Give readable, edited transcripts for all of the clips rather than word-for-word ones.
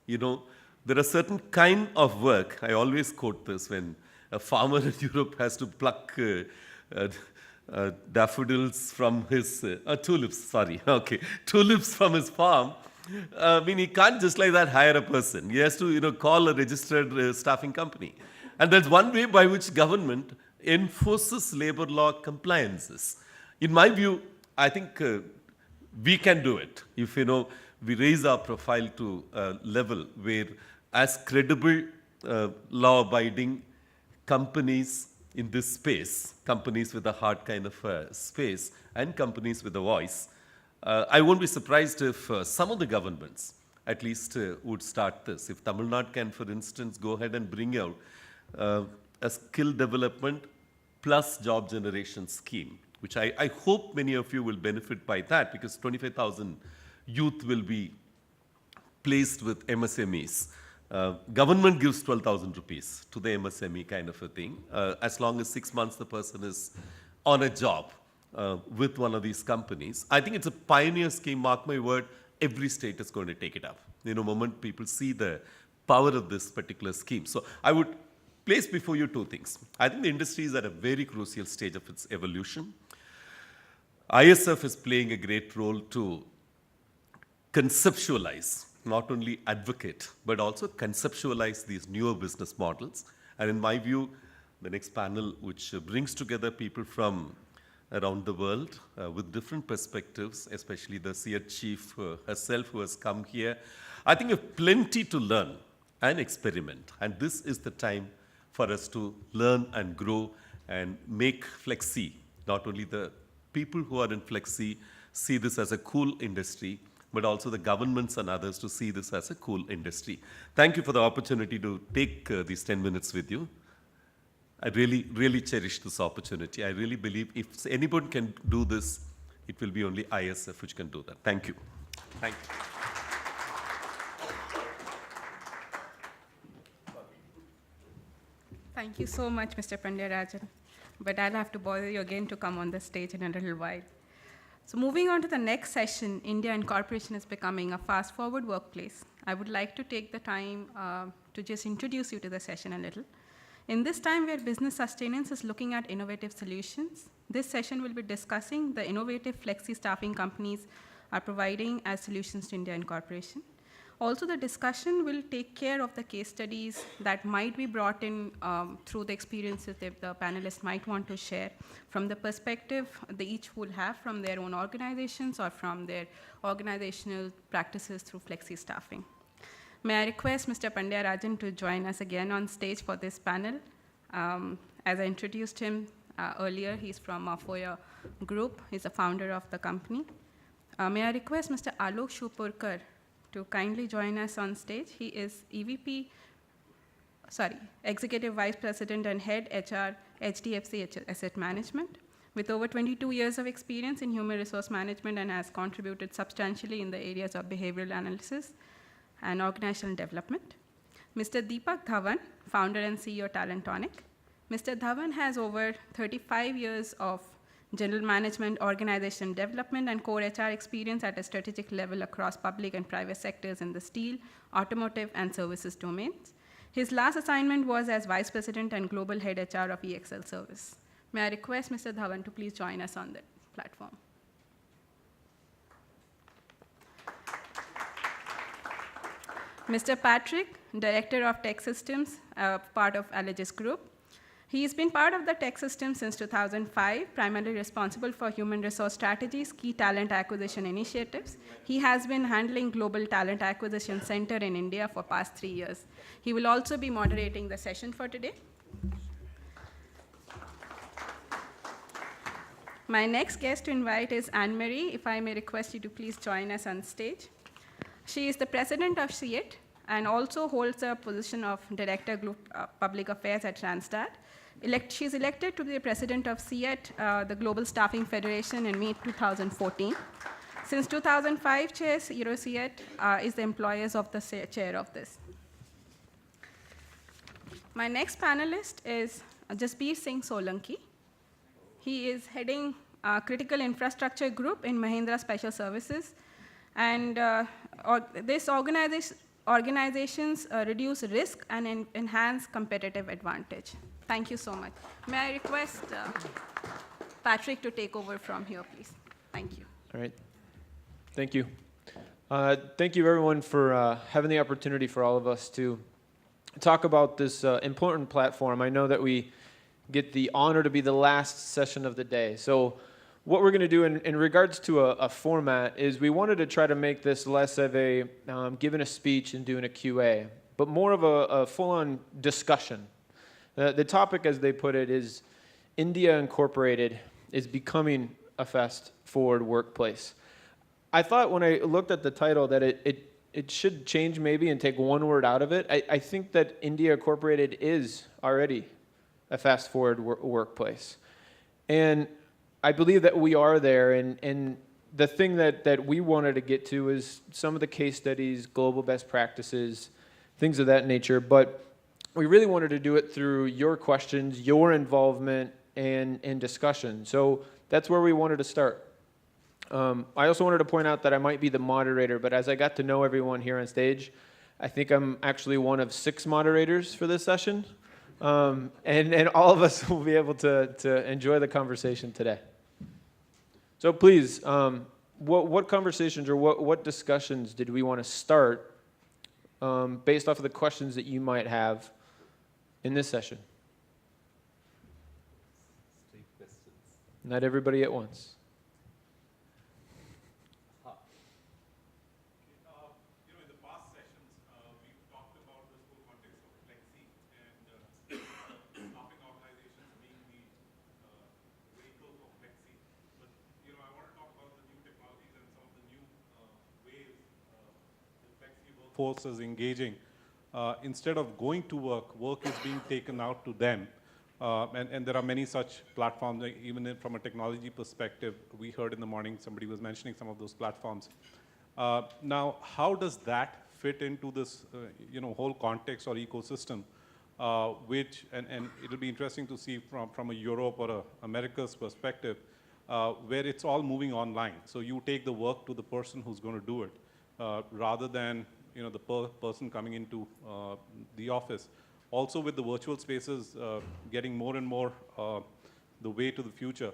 You know, there are certain kind of work, I always quote this, when a farmer in Europe has to pluck uh, daffodils from his, tulips, sorry, okay, tulips from his farm. I mean, he can't just like that hire a person. He has to, call a registered staffing company. And there's one way by which government enforces labor law compliances. In my view, I think we can do it if we raise our profile to a level where, as credible law-abiding companies in this space, companies with a hard kind of space, and companies with a voice, I won't be surprised if some of the governments at least would start this. If Tamil Nadu can, for instance, go ahead and bring out a skill development plus job generation scheme, which I hope many of you will benefit by that, because 25,000 youth will be placed with MSMEs. Government gives 12,000 rupees to the MSME kind of a thing, as long as 6 months the person is on a job with one of these companies. I think it's a pioneer scheme, mark my word, every state is going to take it up. Moment people see the power of this particular scheme. So I would place before you two things. I think the industry is at a very crucial stage of its evolution. ISF is playing a great role to conceptualize, not only advocate, but also conceptualize these newer business models. And in my view, the next panel, which brings together people from around the world with different perspectives, especially the CEAT chief herself who has come here, I think we have plenty to learn and experiment. And this is the time for us to learn and grow and make Flexi, not only the people who are in Flexi see this as a cool industry, but also the governments and others to see this as a cool industry. Thank you for the opportunity to take these 10 minutes with you. I really, really cherish this opportunity. I really believe if anyone can do this, it will be only ISF which can do that. Thank you. Thank you. Thank you so much, Mr. Pandiarajan. But I'll have to bother you again to come on the stage in a little while. So moving on to the next session, India Incorporation is becoming a fast-forward workplace. I would like to take the time to just introduce you to the session a little. In this time where business sustenance is looking at innovative solutions, this session will be discussing the innovative flexi staffing companies are providing as solutions to India Incorporation. Also, the discussion will take care of the case studies that might be brought in through the experiences that the panelists might want to share from the perspective they each will have from their own organizations or from their organizational practices through flexi staffing. May I request Mr. Pandiarajan to join us again on stage for this panel. As I introduced him earlier, he's from FOIA Group. He's the founder of the company. May I request Mr. Alok Shupurkar to kindly join us on stage. He is Executive Vice President and Head HR, HDFC Asset Management, with over 22 years of experience in human resource management and has contributed substantially in the areas of behavioral analysis and organizational development. Mr. Deepak Dhawan, founder and CEO Talentonic. Mr. Dhawan has over 35 years of general management, organization development, and core HR experience at a strategic level across public and private sectors in the steel, automotive, and services domains. His last assignment was as Vice President and Global Head HR of EXL Service. May I request Mr. Dhawan to please join us on the platform. Mr. Patrick, Director of Tech Systems, part of Allegis Group. He's been part of the tech system since 2005, primarily responsible for human resource strategies, key talent acquisition initiatives. He has been handling Global Talent Acquisition Center in India for past 3 years. He will also be moderating the session for today. My next guest to invite is Anne-Marie. If I may request you to please join us on stage. She is the president of CEAT and also holds the position of Director Group Public Affairs at Randstad. She is elected to be the president of CEAT, the Global Staffing Federation, in May 2014. Since 2005, CEAT is the employers of the chair of this. My next panelist is Jasbir Singh Solanki. He is heading Critical Infrastructure Group in Mahindra Special Services. And this organization organizations reduce risk and enhance competitive advantage. Thank you so much. May I request Patrick to take over from here, please? Thank you. All right. Thank you. Thank you, everyone, for having the opportunity for all of us to talk about this important platform. I know that we get the honor to be the last session of the day. So what we're going to do in regards to a format is we wanted to try to make this less of a giving a speech and doing a QA, but more of a full-on discussion. The topic, as they put it, is India Incorporated is becoming a fast-forward workplace. I thought when I looked at the title that it should change maybe and take one word out of it. I think that India Incorporated is already a fast-forward workplace. And I believe that we are there, and the thing that we wanted to get to is some of the case studies, global best practices, things of that nature, but we really wanted to do it through your questions, your involvement, and discussion. So that's where we wanted to start. I also wanted to point out that I might be the moderator, but as I got to know everyone here on stage, I think I'm actually one of 6 moderators for this session. And all of us will be able to enjoy the conversation today. So please, what conversations or what discussions did we want to start based off of the questions that you might have in this session? Not everybody at once. Force is engaging. Instead of going to work, work is being taken out to them. And there are many such platforms, like even from a technology perspective. We heard in the morning somebody was mentioning some of those platforms. Now, how does that fit into this whole context or ecosystem, and it'll be interesting to see from a Europe or a America's perspective, where it's all moving online. So you take the work to the person who's going to do it, rather than the person coming into the office. Also with the virtual spaces getting more and more the way to the future,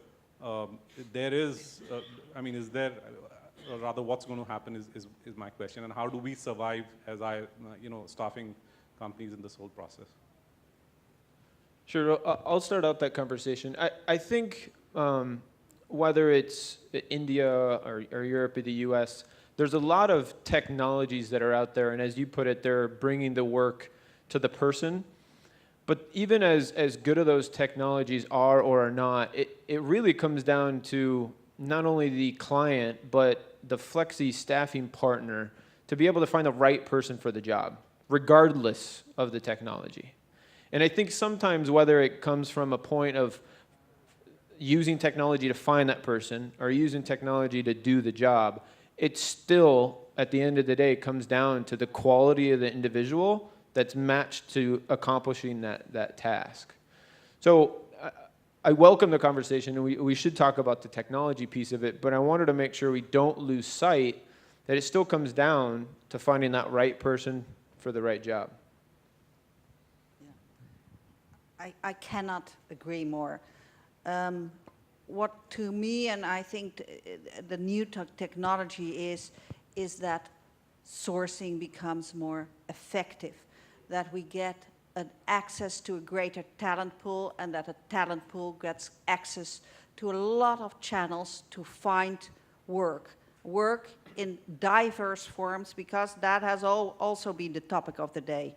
there is, is there, or rather what's going to happen is my question, and how do we survive as staffing companies in this whole process? Sure, I'll start out that conversation. I think whether it's India or Europe or the US, there's a lot of technologies that are out there, and as you put it, they're bringing the work to the person. But even as good as those technologies are or are not, it really comes down to not only the client, but the flexi staffing partner to be able to find the right person for the job, regardless of the technology. And I think sometimes whether it comes from a point of using technology to find that person or using technology to do the job, it still, at the end of the day, comes down to the quality of the individual that's matched to accomplishing that task. So I welcome the conversation, and we should talk about the technology piece of it, but I wanted to make sure we don't lose sight that it still comes down to finding that right person for the right job. Yeah. I cannot agree more. What to me, and I think the new technology is that sourcing becomes more effective, that we get an access to a greater talent pool, and that a talent pool gets access to a lot of channels to find work in diverse forms, because that has also been the topic of the day.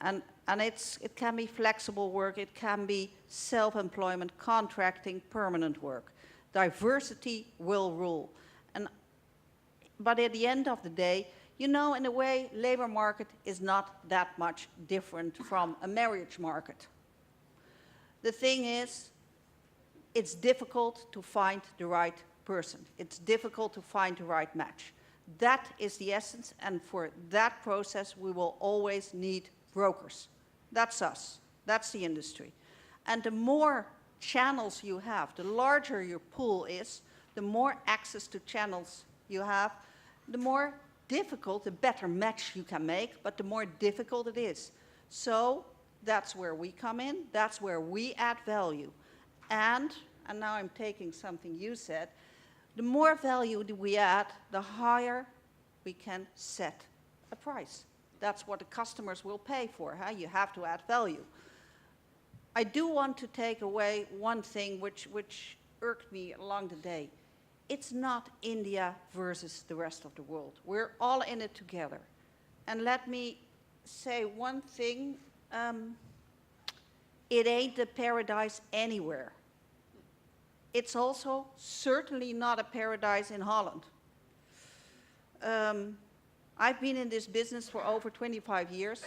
And it can be flexible work, it can be self-employment, contracting, permanent work. Diversity will rule. But at the end of the day, in a way, labor market is not that much different from a marriage market. The thing is, it's difficult to find the right person. It's difficult to find the right match. That is the essence, and for that process, we will always need brokers. That's us. That's the industry. And the more channels you have, the larger your pool is, the more access to channels you have, the more difficult, the better match you can make, but the more difficult it is. So that's where we come in. That's where we add value. And now I'm taking something you said, the more value that we add, the higher we can set a price. That's what the customers will pay for. Huh? You have to add value. I do want to take away one thing which irked me along the day. It's not India versus the rest of the world. We're all in it together. And let me say one thing. It ain't a paradise anywhere. It's also certainly not a paradise in Holland. I've been in this business for over 25 years,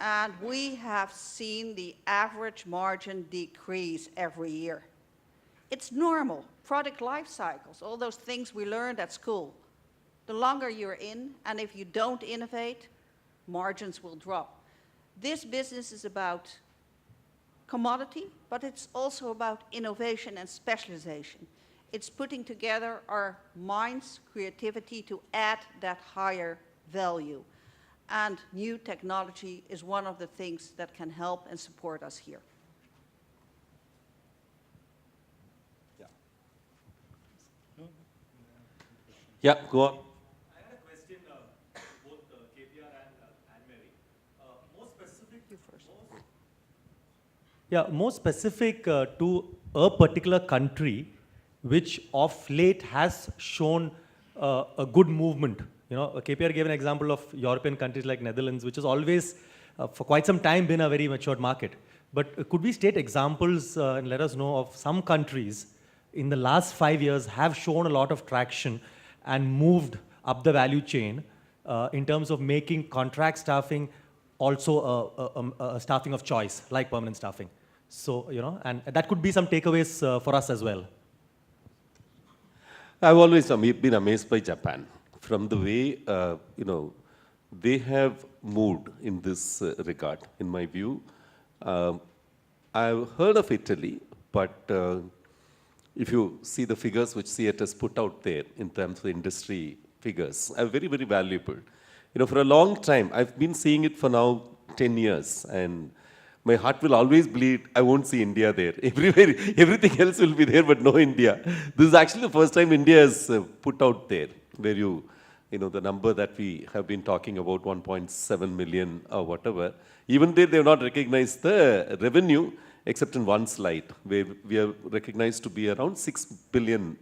and we have seen the average margin decrease every year. It's normal. Product life cycles, all those things we learned at school. The longer you're in, and if you don't innovate, margins will drop. This business is about commodity, but it's also about innovation and specialization. It's putting together our minds, creativity to add that higher value. And new technology is one of the things that can help and support us here. Yeah, go on. I had a question both KPR and Anne-Marie. More specific. You first. Yeah, more specific to a particular country, which of late has shown a good movement. You know, KPR gave an example of European countries like Netherlands, which has always, for quite some time, been a very matured market. But could we state examples and let us know of some countries in the last 5 years have shown a lot of traction and moved up the value chain in terms of making contract staffing also a staffing of choice, like permanent staffing. So, you know, and that could be some takeaways for us as well. I've always been amazed by Japan from the way, you know, they have moved in this regard, in my view. I've heard of Italy, but if you see the figures which CET has put out there in terms of industry figures, are very, very valuable. You know, for a long time, I've been seeing it for now 10 years, and my heart will always bleed. I won't see India there. Everywhere, everything else will be there, but no India. This is actually the first time India has put out there, where you know, the number that we have been talking about, 1.7 million or whatever. Even there, they have not recognized the revenue, except in one slide, where we are recognized to be around $6 billion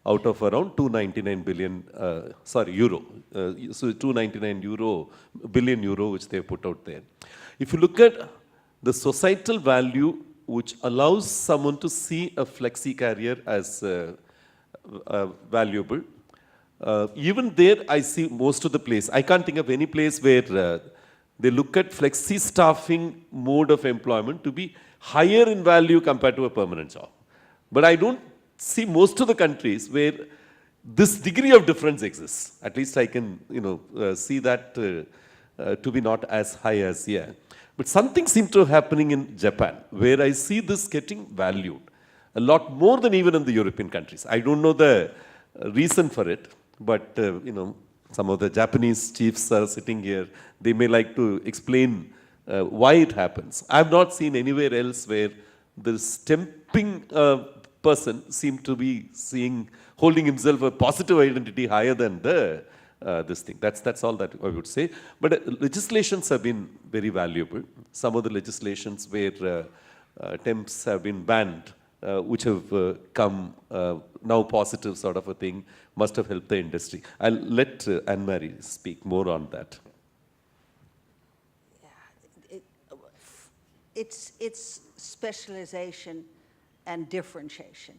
out of around 299 billion, euro. So 299 billion euro, which they have put out there. If you look at the societal value, which allows someone to see a flexi career as valuable, even there I see most of the place. I can't think of any place where they look at flexi staffing mode of employment to be higher in value compared to a permanent job. But I don't see most of the countries where this degree of difference exists. At least I can, you know, see that to be not as high as here. But something seems to be happening in Japan, where I see this getting valued a lot more than even in the European countries. I don't know the reason for it, but you know, some of the Japanese chiefs are sitting here. They may like to explain why it happens. I have not seen anywhere else where this temping person seems to be holding himself a positive identity higher than the this thing. That's all that I would say. But legislations have been very valuable. Some of the legislations where temps have been banned, which have come now positive sort of a thing, must have helped the industry. I'll let Anne-Marie speak more on that. Yeah, it's specialization and differentiation.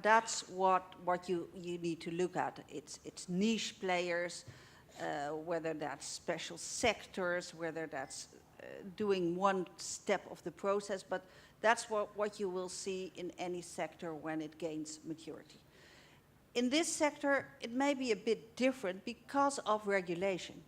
That's what you need to look at. It's niche players, whether that's special sectors, whether that's doing one step of the process, but that's what you will see in any sector when it gains maturity. In this sector, it may be a bit different because of regulation.